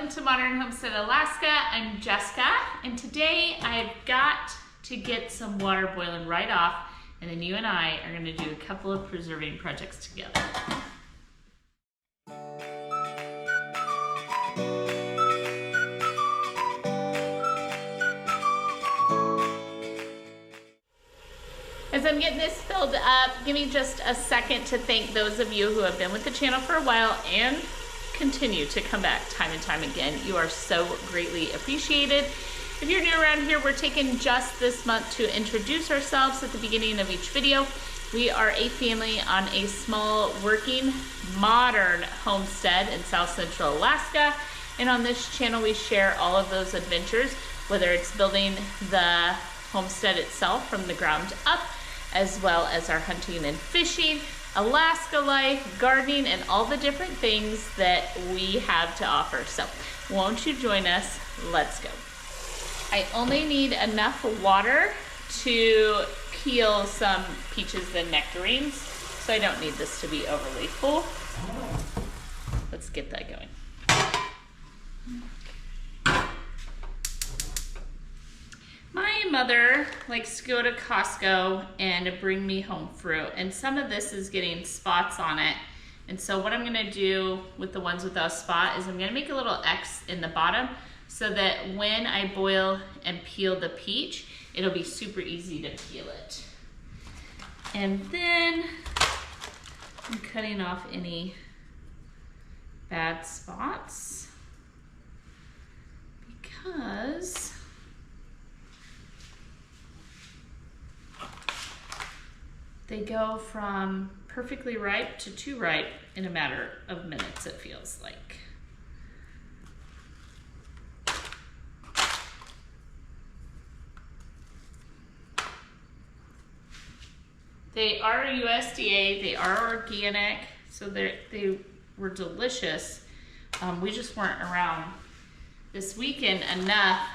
welcome to Modern Homestead, Alaska. I'm Jessica, and today I've got to get some water boiling right off, and then you and I are gonna do a couple of preserving projects together. As I'm getting this filled up, give me just a second to thank those of you who have been with the channel for a while and continue to come back time and time again. You are so greatly appreciated. If you're new around here, we're taking just this month to introduce ourselves at the beginning of each video. We are a family on a small working modern homestead in South Central Alaska. And on this channel, we share all of those adventures, whether it's building the homestead itself from the ground up, as well as our hunting and fishing, Alaska life, gardening, and all the different things that we have to offer. So won't you join us? Let's go. I only need enough water to peel some peaches and nectarines, so I don't need this to be overly full. Let's get that going. My mother likes to go to Costco and bring me home fruit, and some of this is getting spots on it. And so what I'm gonna do with the ones without a spot is I'm gonna make a little X in the bottom so that when I boil and peel the peach, it'll be super easy to peel it. And then I'm cutting off any bad spots because they go from perfectly ripe to too ripe in a matter of minutes, it feels like. They are USDA, they are organic, so they were delicious. We just weren't around this weekend enough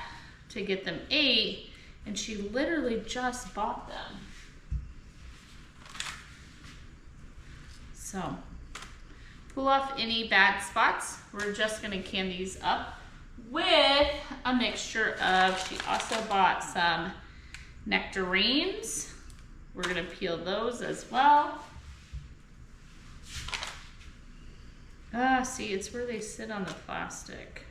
to get them ate, and she literally just bought them. So, pull off any bad spots. We're just gonna can these up with a mixture of, she also bought some nectarines. We're gonna peel those as well. See, it's where they sit on the plastic.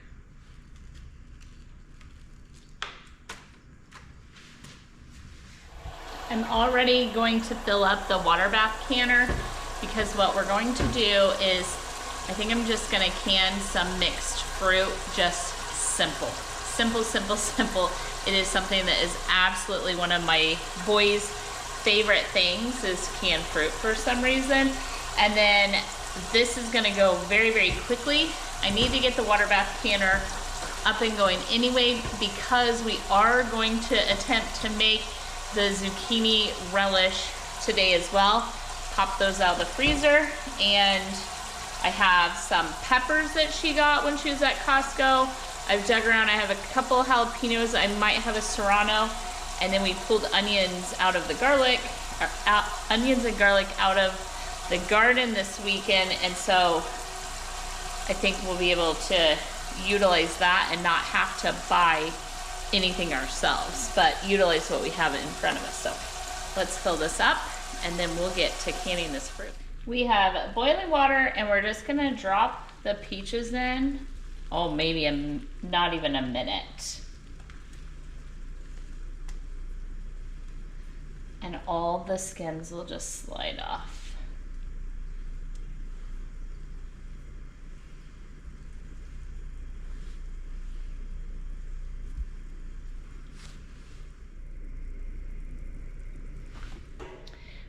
I'm already going to fill up the water bath canner, because what we're going to do is, I think I'm just gonna can some mixed fruit, just simple. Simple, simple, simple. It is something that is absolutely one of my boys' favorite things, is canned fruit for some reason. And then this is gonna go very, very quickly. I need to get the water bath canner up and going anyway, because we are going to attempt to make the zucchini relish today as well. Pop those out of the freezer, and I have some peppers that she got when she was at Costco. I've dug around, I have a couple jalapenos, I might have a serrano, and then we pulled onions out of the garlic, onions and garlic out of the garden this weekend, and so I think we'll be able to utilize that and not have to buy anything ourselves, but utilize what we have in front of us. So let's fill this up, and then we'll get to canning this fruit. We have boiling water, and we're just gonna drop the peaches in. Oh, maybe not even a minute. And all the skins will just slide off.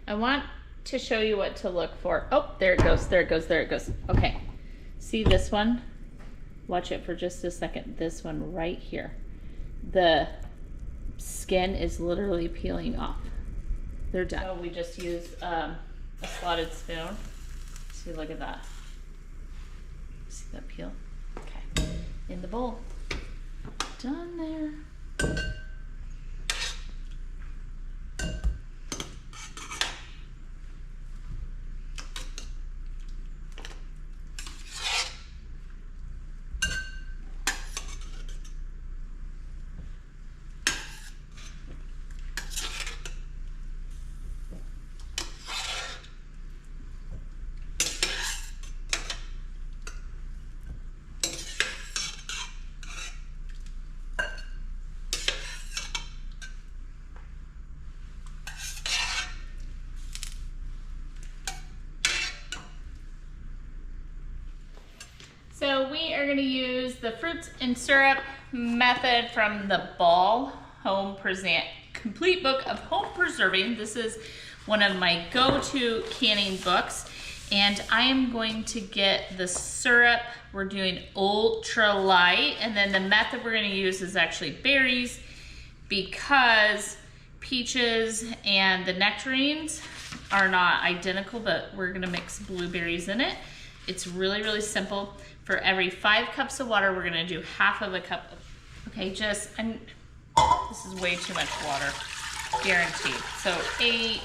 I want to show you what to look for. Oh, there it goes, there it goes, there it goes. Okay, see this one? Watch it for just a second. This one right here. The skin is literally peeling off. They're done. So we just use a slotted spoon. See, look at that. See that peel? Okay, in the bowl. Done there. So we are going to use the fruits and syrup method from the Ball Complete Book of Home Preserving. This is one of my go-to canning books. And I am going to get the syrup. We're doing ultra light. And then the method we're going to use is actually berries, because peaches and the nectarines are not identical, but we're going to mix blueberries in it. It's really, really simple. For every 5 cups of water, we're going to do half of a cup of, okay, this is way too much water, guaranteed. So 8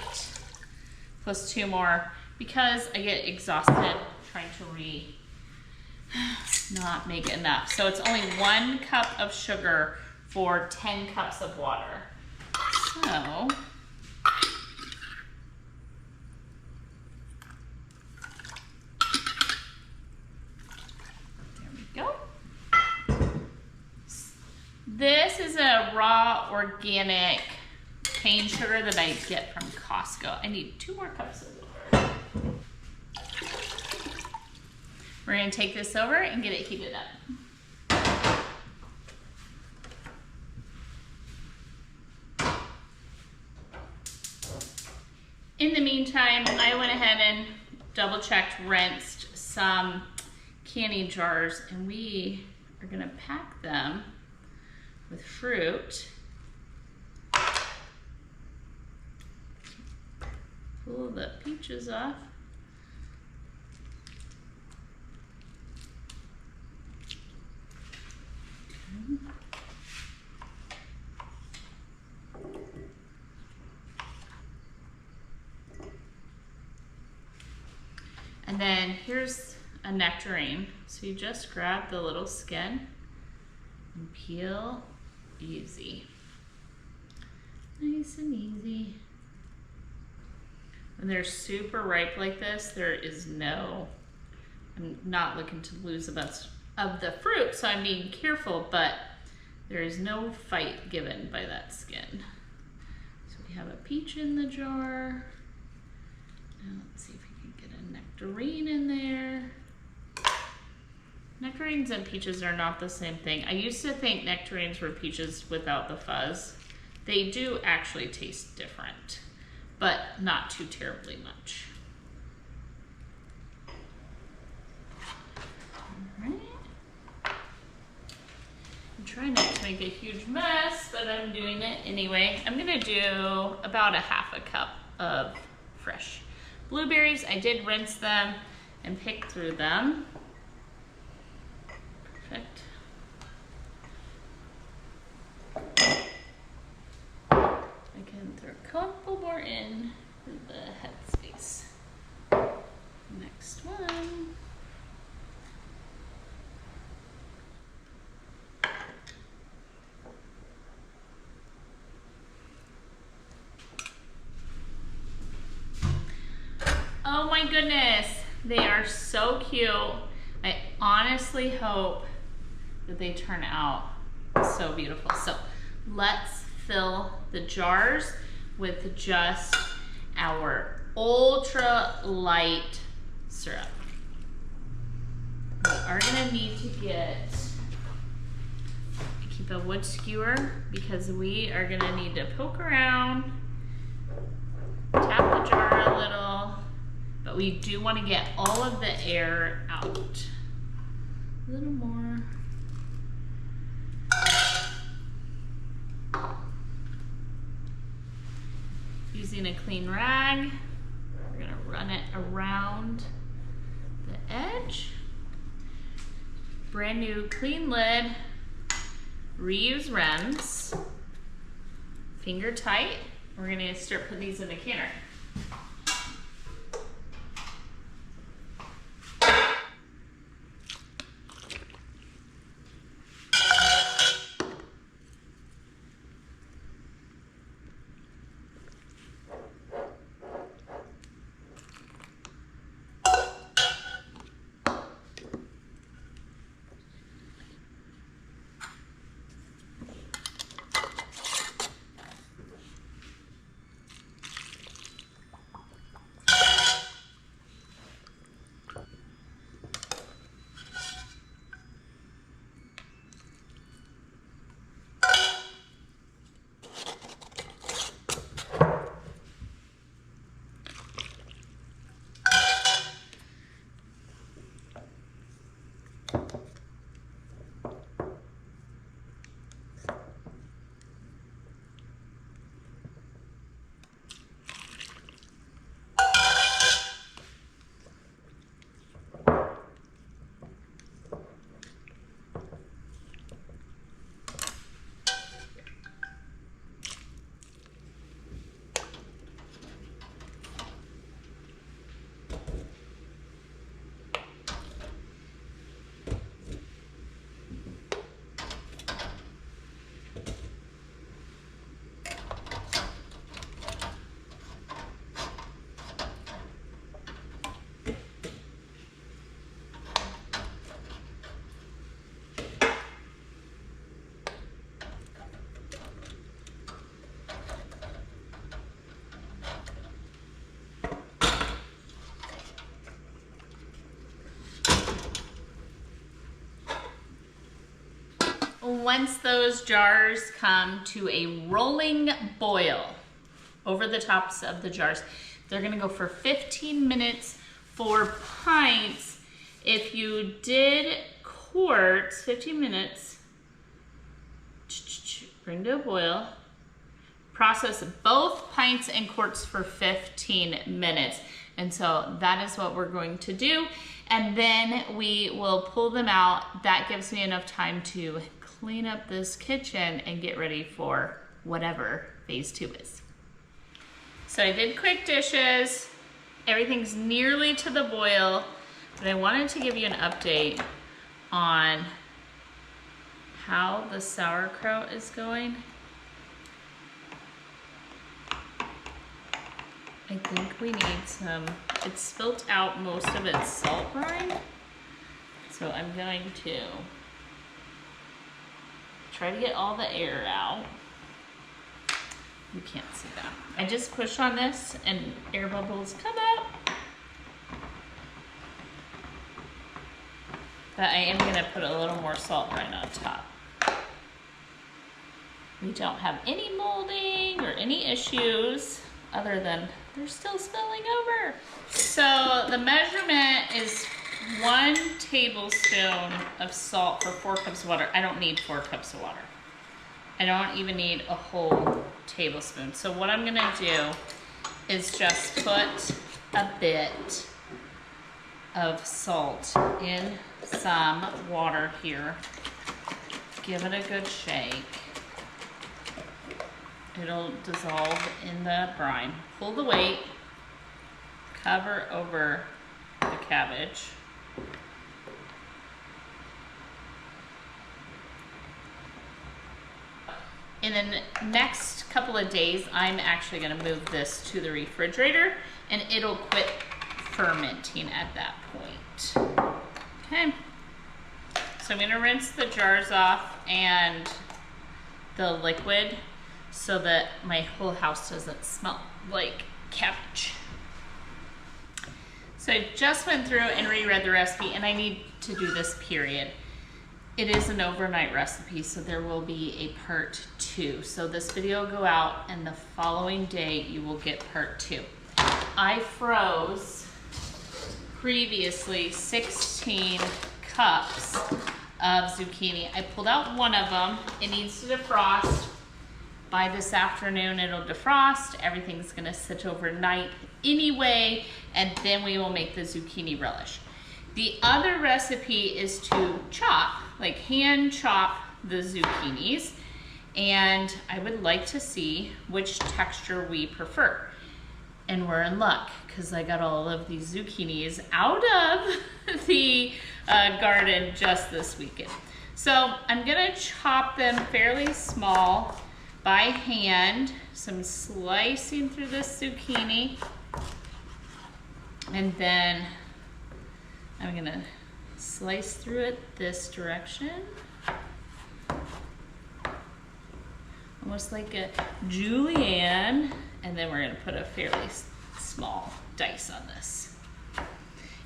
plus 2 more, because I get exhausted trying to not make enough. So it's only 1 cup of sugar for 10 cups of water. So, there we go. This is a raw organic cane sugar that I get from Costco. I need 2 more cups of water. We're going to take this over and get it heated up. In the meantime, I went ahead and double-checked, rinsed some canning jars, and we are going to pack them with fruit. Pull the peaches off. And then here's a nectarine. So you just grab the little skin and peel easy. Nice and easy. When they're super ripe like this, I'm not looking to lose a bunch of the fruit, so I'm being careful, but there is no fight given by that skin. So we have a peach in the jar. Now let's see if we can get a nectarine in there. Nectarines and peaches are not the same thing. I used to think nectarines were peaches without the fuzz. They do actually taste different, but not too terribly much. All right. I'm trying not to make a huge mess, but I'm doing it anyway. I'm gonna do about a half a cup of fresh blueberries. I did rinse them and pick through them. Perfect. I can throw a couple more in for the head space. Next one. Oh my goodness, they are so cute. I honestly hope that they turn out so beautiful. So let's fill the jars with just our ultra light syrup. We are gonna need to keep a wood skewer, because we are gonna need to poke around, tap the jar a little, but we do want to get all of the air out. A little more. Using a clean rag, we're going to run it around the edge. Brand new clean lid, reuse rems, finger tight. We're going to start putting these in the canner. once those jars come to a rolling boil over the tops of the jars, they're gonna go for 15 minutes for pints. If you did quarts, 15 minutes, bring to a boil, process both pints and quarts for 15 minutes. And so that is what we're going to do. And then we will pull them out. That gives me enough time to clean up this kitchen and get ready for whatever phase 2 is. So I did quick dishes. Everything's nearly to the boil, but I wanted to give you an update on how the sauerkraut is going. I think we need some, it's spilt out most of its salt brine. So I'm going to try to get all the air out. You can't see that. I just push on this and air bubbles come up. But I am gonna put a little more salt brine on top. We don't have any molding or any issues other than they're still spilling over. So the measurement is 1 tablespoon of salt for 4 cups of water. I don't need 4 cups of water. I don't even need a whole tablespoon. So what I'm gonna do is just put a bit of salt in some water here. Give it a good shake. It'll dissolve in the brine. Pull the weight, cover over the cabbage. In the next couple of days, I'm actually gonna move this to the refrigerator and it'll quit fermenting at that point. Okay, so I'm gonna rinse the jars off and the liquid so that my whole house doesn't smell like cabbage. So I just went through and reread the recipe, and I need to do this period. It is an overnight recipe, so there will be a part 2. So this video will go out, and the following day you will get part 2. I froze previously 16 cups of zucchini. I pulled out one of them. It needs to defrost. By this afternoon, it'll defrost. Everything's gonna sit overnight anyway, and then we will make the zucchini relish. The other recipe is to chop, like hand chop the zucchinis, and I would like to see which texture we prefer. And we're in luck, because I got all of these zucchinis out of the garden just this weekend. So I'm gonna chop them fairly small by hand. So I'm slicing through this zucchini, and then I'm gonna slice through it this direction, almost like a julienne, and then we're gonna put a fairly small dice on this.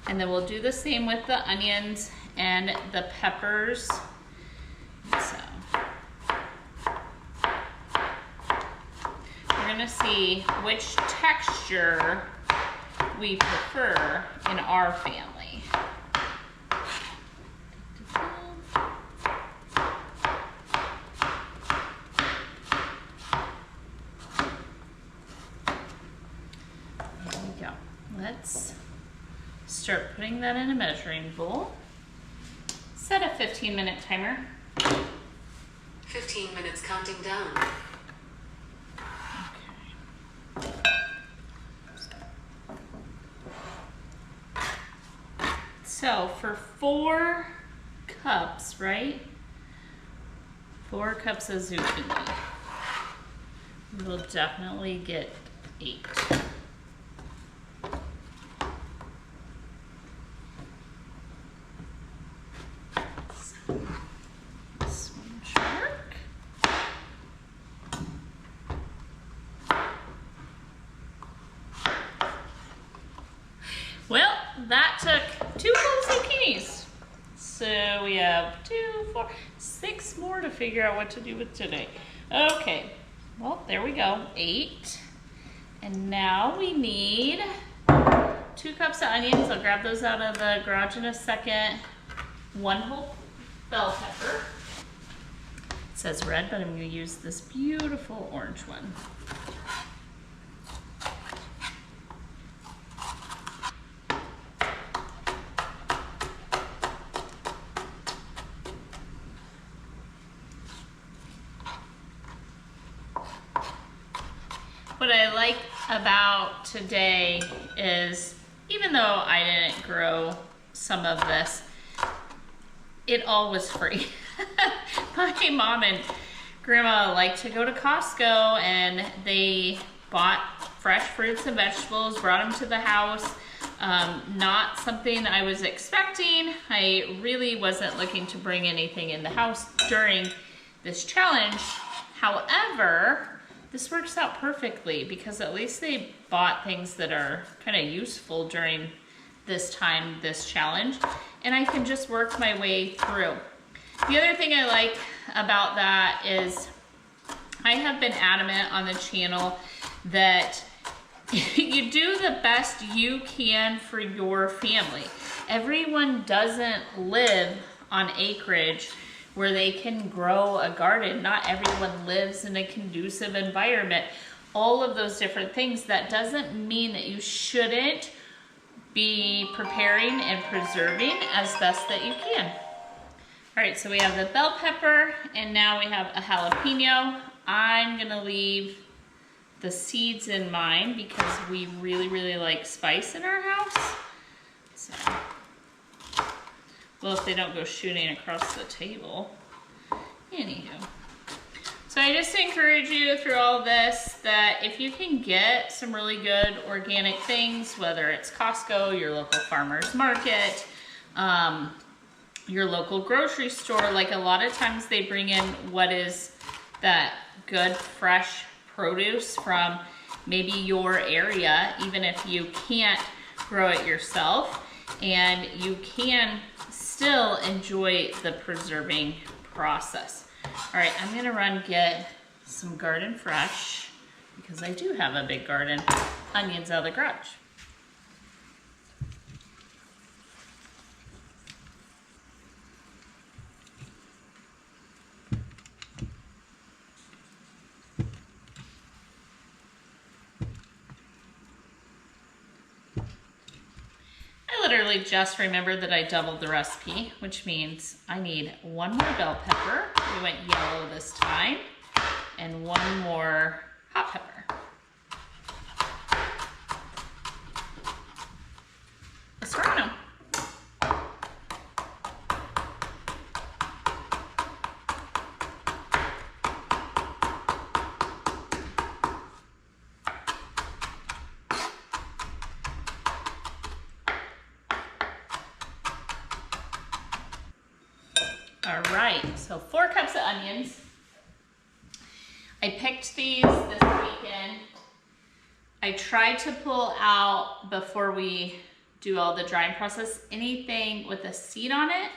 And then we'll do the same with the onions and the peppers. So we're gonna see which texture we prefer in our family. There we go. Let's start putting that in a measuring bowl. Set a 15-minute timer. 15 minutes counting down. So for 4 cups, right? 4 cups of zucchini. We'll definitely get 8. Swim shark. Well, that took 2 full zucchinis. So we have 2, 4, 6 more to figure out what to do with today. Okay, well, there we go, 8. And now we need 2 cups of onions. I'll grab those out of the garage in a second. 1 whole bell pepper. It says red, but I'm going to use this beautiful orange one. What I like about today is, even though I didn't grow some of this, it all was free. My mom and grandma like to go to Costco, and they bought fresh fruits and vegetables, brought them to the house. Not something I was expecting. I really wasn't looking to bring anything in the house during this challenge. However, this works out perfectly because at least they bought things that are kind of useful during this time, this challenge, and I can just work my way through. The other thing I like about that is I have been adamant on the channel that you do the best you can for your family. Everyone doesn't live on acreage where they can grow a garden. Not everyone lives in a conducive environment. All of those different things. That doesn't mean that you shouldn't be preparing and preserving as best that you can. All right, so we have the bell pepper, and now we have a jalapeno. I'm gonna leave the seeds in mine because we really, really like spice in our house. So, well, if they don't go shooting across the table. Anywho. So I just encourage you through all this that if you can get some really good organic things, whether it's Costco, your local farmer's market, your local grocery store, like a lot of times they bring in what is that good fresh produce from maybe your area, even if you can't grow it yourself, and you can still enjoy the preserving process. All right, I'm gonna run get some garden fresh, because I do have a big garden, onions out of the garage. Literally just remembered that I doubled the recipe, which means I need 1 more bell pepper. We went yellow this time, and 1 more hot pepper. Serrano. All right, so 4 cups of onions. I picked these this weekend. I tried to pull out, before we do all the drying process, anything with a seed on it.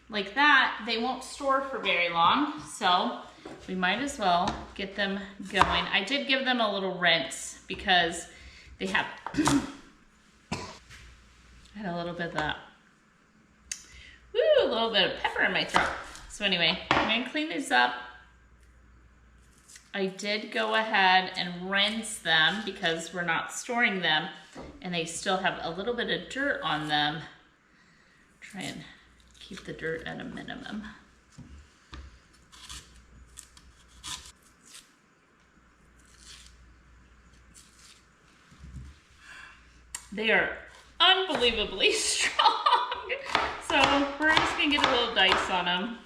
Like that, they won't store for very long, so we might as well get them going. I did give them a little rinse because they have, I had a little bit of that. Woo, a little bit of pepper in my throat. So anyway, I'm gonna clean these up. I did go ahead and rinse them because we're not storing them, and they still have a little bit of dirt on them. Try and keep the dirt at a minimum. They are unbelievably strong. So we're just gonna get a little dice on them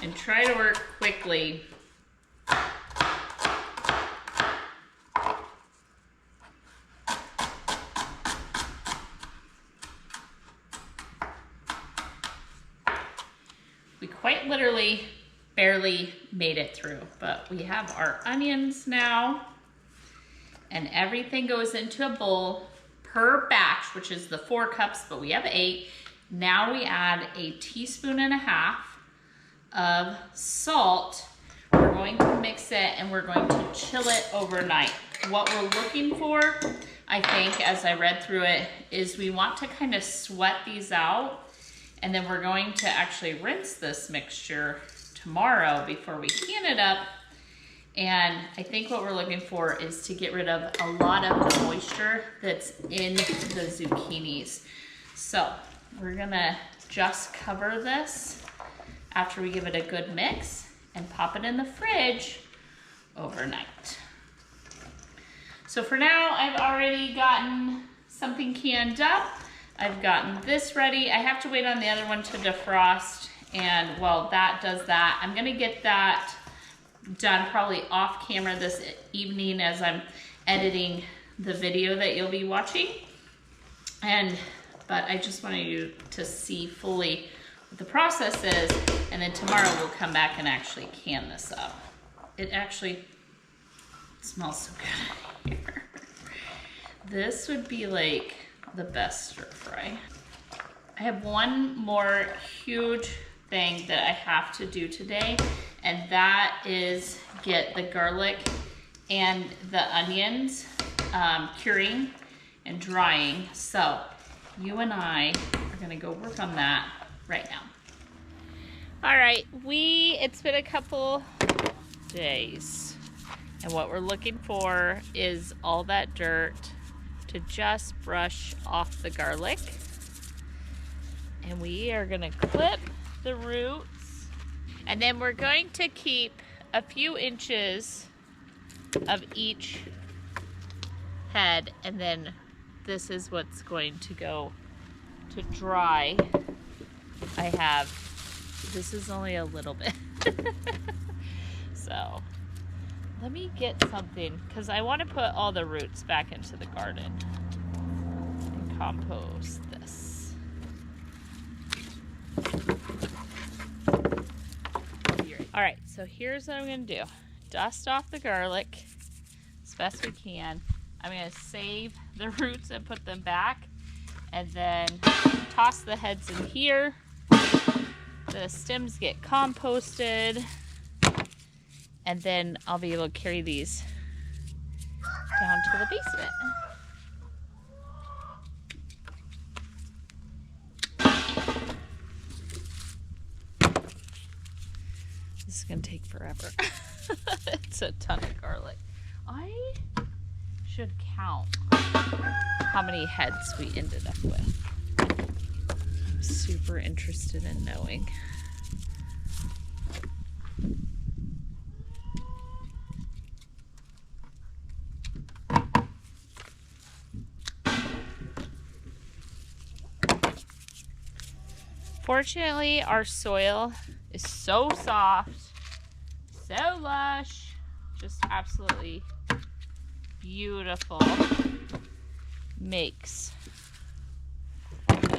and try to work quickly. We quite literally barely made it through, but we have our onions now, and everything goes into a bowl per batch, which is the 4 cups, but we have 8. Now we add a teaspoon and a half of salt. We're going to mix it and we're going to chill it overnight. What we're looking for, I think, as I read through it, is we want to kind of sweat these out, and then we're going to actually rinse this mixture tomorrow before we can it up. And I think what we're looking for is to get rid of a lot of the moisture that's in the zucchinis. So we're gonna just cover this after we give it a good mix and pop it in the fridge overnight. So for now, I've already gotten something canned up. I've gotten this ready. I have to wait on the other one to defrost, and while that does that, I'm gonna get that done probably off camera this evening as I'm editing the video that you'll be watching. But I just wanted you to see fully what the process is, and then tomorrow we'll come back and actually can this up. It actually smells so good here. This would be like the best stir fry. I have one more huge thing that I have to do today, and that is get the garlic and the onions curing and drying. So you and I are gonna go work on that right now. All right, it's been a couple days, and what we're looking for is all that dirt to just brush off the garlic. And we are gonna clip the roots, and then we're going to keep a few inches of each head, and then this is what's going to go to dry. This is only a little bit. So let me get something, because I want to put all the roots back into the garden and compost this. All right, so here's what I'm gonna do. Dust off the garlic as best we can. I'm gonna save the roots and put them back, and then toss the heads in here. The stems get composted, and then I'll be able to carry these down to the basement. This is gonna take forever. It's a ton of garlic. I should count how many heads we ended up with. I'm super interested in knowing. Fortunately, our soil is so soft, so lush, just absolutely beautiful. Makes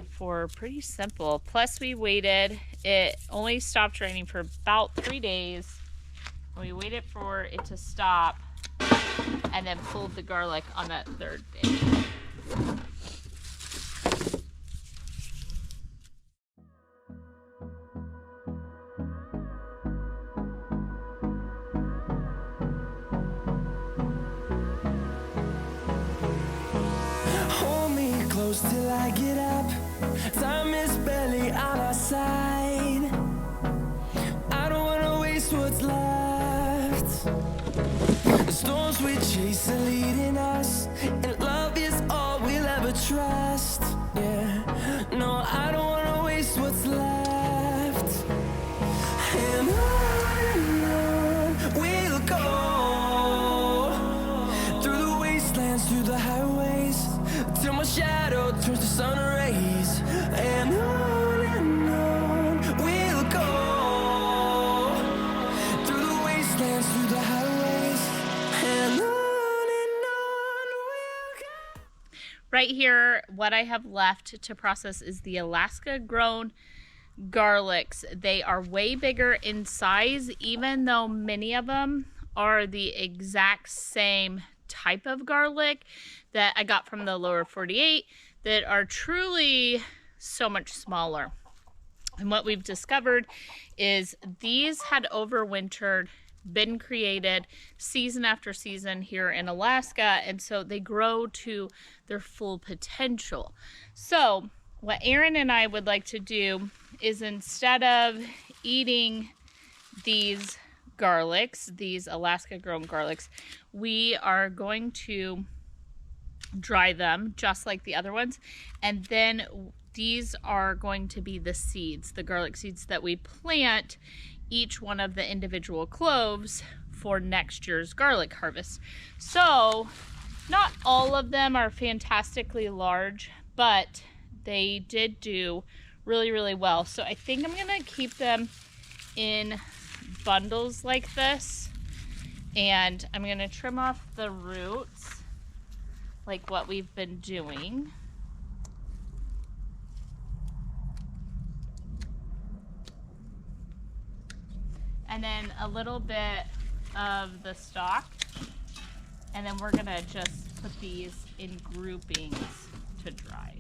for pretty simple. Plus we waited, it only stopped raining for about 3 days. We waited for it to stop and then pulled the garlic on that 3rd day. Till I get up, time is barely on our side. I don't wanna waste what's left. The storms we chase are leading us, and love is all we'll ever trust. Yeah, no, I don't wanna waste what's left. And on we'll go, through the wastelands, through the highways, till my shadow turns to sun rays. And on we'll go, through the wastelands, through the highways, and on we'll go. Right here, what I have left to process is the Alaska grown garlics. They are way bigger in size, even though many of them are the exact same type of garlic that I got from the lower 48 that are truly so much smaller. And what we've discovered is these had overwintered, been created season after season here in Alaska, and so they grow to their full potential. So what Aaron and I would like to do is, instead of eating these garlics, these Alaska grown garlics, we are going to dry them just like the other ones, and then these are going to be the seeds, the garlic seeds that we plant each one of the individual cloves for next year's garlic harvest. So not all of them are fantastically large, but they did do really, really well. So I think I'm gonna keep them in bundles like this, and I'm gonna trim off the roots like what we've been doing. And then a little bit of the stalk, and then we're gonna just put these in groupings to dry.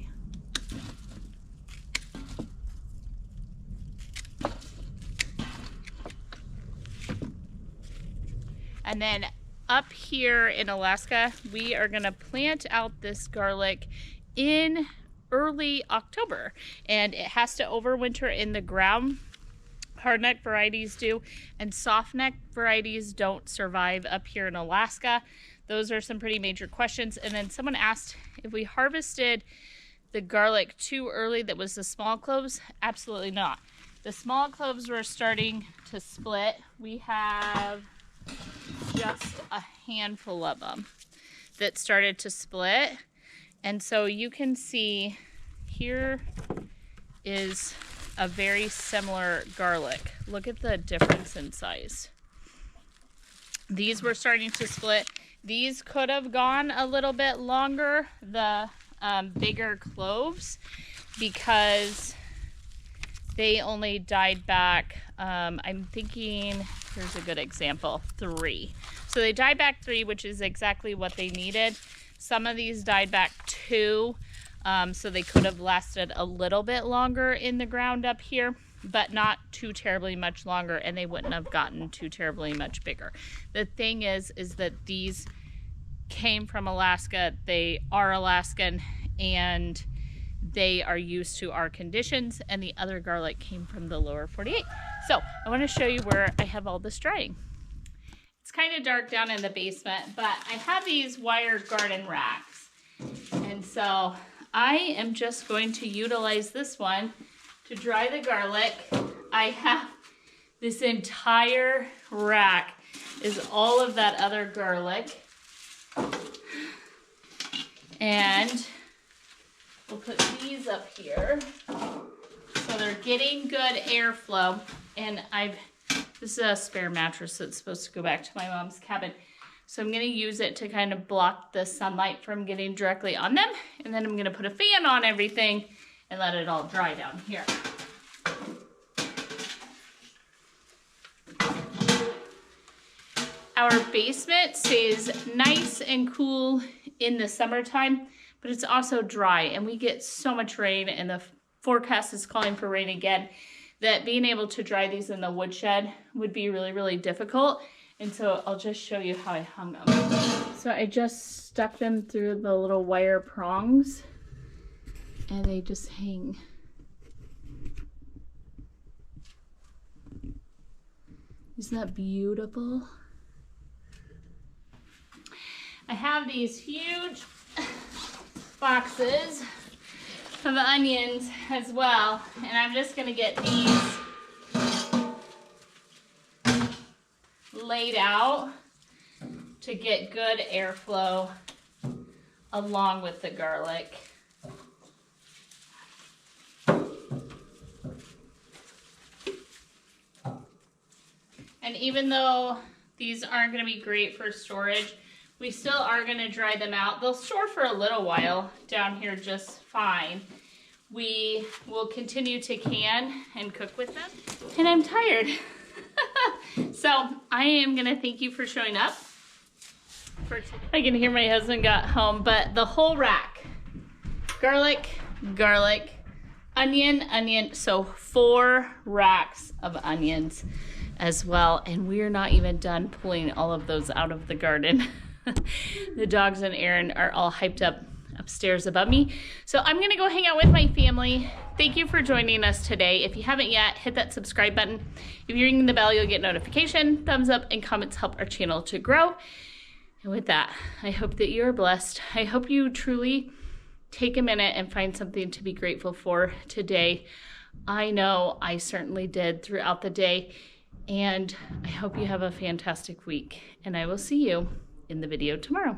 And then up here in Alaska, we are gonna plant out this garlic in early October, and it has to overwinter in the ground. Hardneck varieties do, and softneck varieties don't survive up here in Alaska. Those are some pretty major questions. And then someone asked if we harvested the garlic too early, that was the small cloves. Absolutely not. The small cloves were starting to split. We have just a handful of them that started to split. And so you can see here is a very similar garlic. Look at the difference in size. These were starting to split. These could have gone a little bit longer, the bigger cloves, because they only died back, I'm thinking, here's a good example, 3. So they died back 3, which is exactly what they needed. Some of these died back 2. So they could have lasted a little bit longer in the ground up here, but not too terribly much longer, and they wouldn't have gotten too terribly much bigger. The thing is that these came from Alaska. They are Alaskan, and they are used to our conditions, and the other garlic came from the lower 48. So I want to show you where I have all this drying. It's kind of dark down in the basement, but I have these wire garden racks, and so I am just going to utilize this one to dry the garlic. I have this entire rack is all of that other garlic. And we'll put these up here so they're getting good airflow. And this is a spare mattress that's supposed to go back to my mom's cabin. So I'm going to use it to kind of block the sunlight from getting directly on them. And then I'm going to put a fan on everything and let it all dry down here. Our basement stays nice and cool in the summertime, but it's also dry, and we get so much rain, and the forecast is calling for rain again, that being able to dry these in the woodshed would be really, really difficult. And so I'll just show you how I hung them. So I just stuck them through the little wire prongs, and they just hang. Isn't that beautiful? I have these huge boxes of onions as well, and I'm just gonna get these laid out to get good airflow along with the garlic. And even though these aren't going to be great for storage, we still are going to dry them out. They'll store for a little while down here just fine. We will continue to can and cook with them. And I'm tired. So I am going to thank you for showing up. I can hear my husband got home, but the whole rack. Garlic, garlic, onion, onion. So 4 racks of onions as well. And we're not even done pulling all of those out of the garden. The dogs and Aaron are all hyped up upstairs above me. So I'm gonna go hang out with my family. Thank you for joining us today. If you haven't yet, hit that subscribe button. If you're ringing the bell, you'll get notification. Thumbs up and comments help our channel to grow. And with that, I hope that you are blessed. I hope you truly take a minute and find something to be grateful for today. I know I certainly did throughout the day. And I hope you have a fantastic week. And I will see you in the video tomorrow.